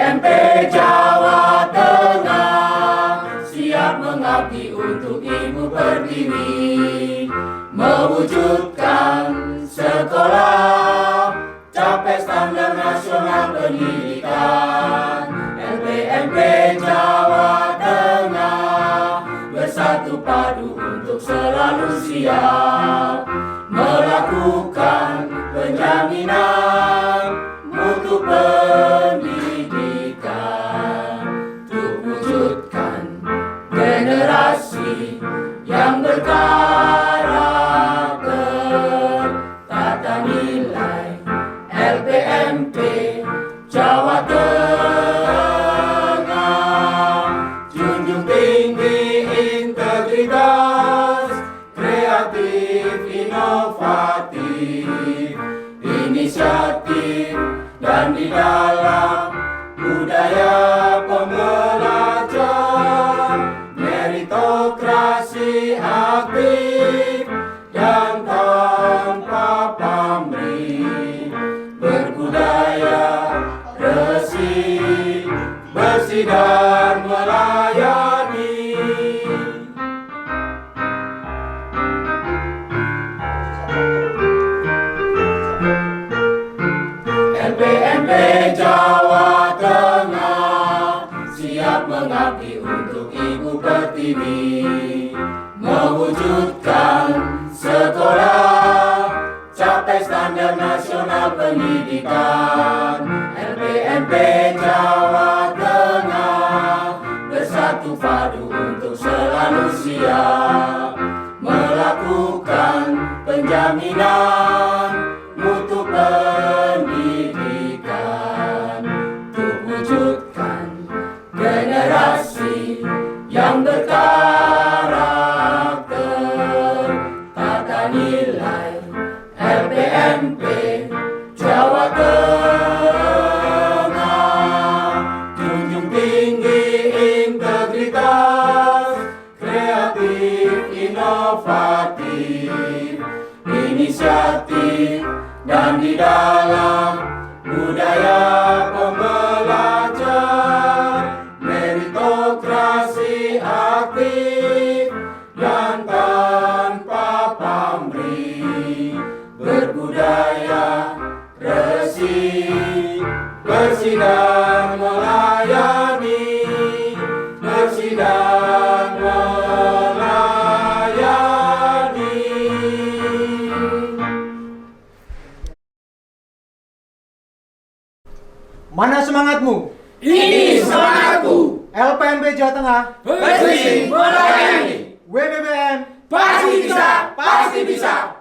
LPMP Jawa Tengah siap mengabdi untuk Ibu Pertiwi, mewujudkan sekolah capai standar nasional pendidikan. LPMP Jawa Tengah bersatu padu untuk selalu siap melakukan penjaminan mutu pendidikan untuk wujudkan generasi yang berkarakter. Tata nilai LPMP Jawa Tengah junjung tinggi integritas, kreatif, inovatif, inisiatif, dan di dalam budaya pembelajar, meritokrasi aktif dan tanpa pamrih, berbudaya resik, bersih dan melayani. LPMP Jawa Tengah siap mengabdi untuk Ibu Pertiwi, mewujudkan sekolah capai standar nasional pendidikan. LPMP Jawa Tengah bersatu padu untuk selalu siap melakukan penjaminan mutu pendidikan untuk wujudkan generasi yang berkarakter. Tata nilai LPMP Jawa Tengah junjung tinggi integritas, kreatif, inovatif, inisiatif, dan di dalam budaya pembelajar, meritokrasi aktif dan tanpa pamrih, berbudaya resik, bersih dan melayani, bersih dan melayani. Mana semangatmu? Ini semangatku. LPMP Jawa Tengah Bersih melayani. WBBM Pasti bisa, pasti bisa.